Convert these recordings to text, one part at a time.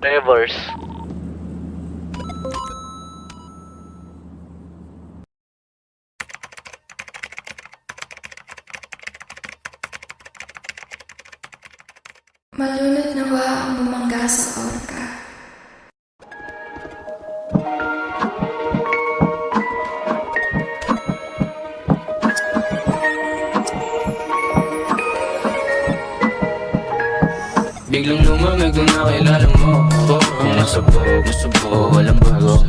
Reverse. Malunod nawa ang bumangga sa orka. Biglang lumamig nung nakilala mo ako. Kung nasabog, walang bago.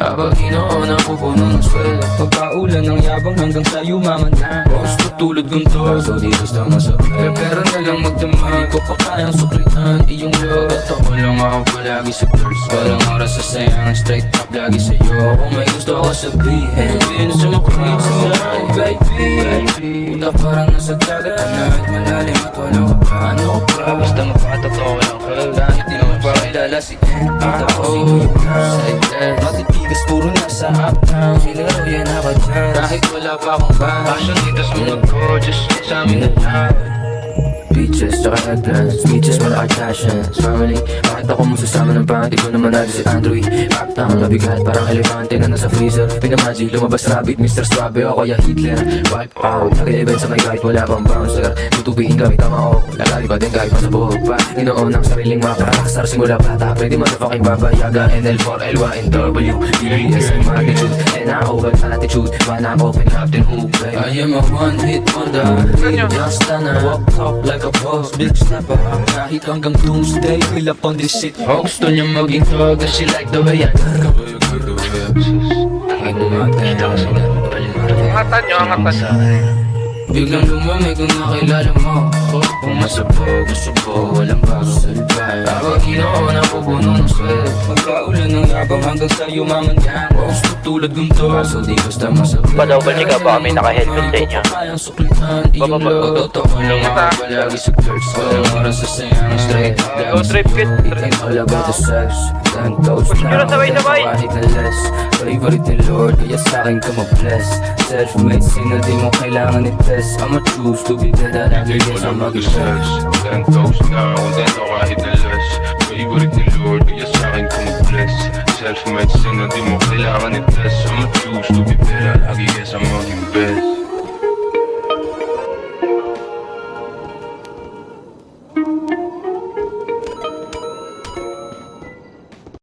Habang ginoo na pupuno ng swelo, pagkaulan ng yabang hanggang sa yumaman na. Gusto tulad ganito, so di gusto masabay. Pero na lang magdamay, ko pa kayang suklian iyong loob. At ako lang ako palagi sa thirst. Walang oras sa sayang, straight up lagi sa'yo. Kung may gusto ko sabihin, hindi na sumakulit sa lahat. Baby, puta parang nasa dagat na at malalim at walang kapano ko pa. Basta magpatotoo lang ka, kahit di naman pa kilala si N.A. Tapos sino yung side left, matitigas puro nasa uptown. Sinaro yan ako dyan, kahit wala pa akong band. Passion dito sa mga gorgeous, sa amin na lahat. Beaches, tsaka headlands, beaches, malaki passions, family. Bakit ako mo sasama ng panty ko naman natin si Andrew? Uptown, mabigat, parang elefante na nasa freezer. Pinamaji, lumabas rabbit, Mr. Strawberry o kaya Hitler. Wipe out, nag-event sa may kahit wala pang bouncer. Tutubiin gamit ang ako, lalali pa din kahit masabuhog pa. Inoon ang sariling mapakasar simula bata. Pwede motherfucking babayaga, NL4LYNW BBS ang magnitude, NAO ang attitude. Man open captain who play. I am a one-hit wonder, just na walk talk like a boss, big snapper. Kahit hanggang doomsday, we'll up on this shit. Gusto niya maging dog, she like the way I kahit umatay ako sa Angatan nyo, angatan nyo. biglang lumamig kung nakilala mo ako. Kung masabog, walang bago salbay. Habang ginoo na pupuno ng swelo, pagkaulan ng yabang hanggang sa yumaman yan. Gusto tulad ganito, so di basta masabay. Padawban niyo ka ba kami naka-helmet sa inyo? Kayang suklitan iyong loob. Totoo lang ako palagi sa thirst. Walang oras sa sayang, straight up lang. Go trip kit. It's all about the sex. Then goes Push nyo na down, sabay-sabay. kahit na less. Favorite ni Lord, kaya sa'kin ka mag-bless. Self-made, sino di mo kailangan i-test. I'ma choose to be dead at every day sa mag-sex. Then goes down, then o kahit na less. Favorite ni Lord, kaya sa'kin ka mag-bless. Self-made, sino di mo kailangan i-test. I'ma choose to be better, lagi kesa maging best.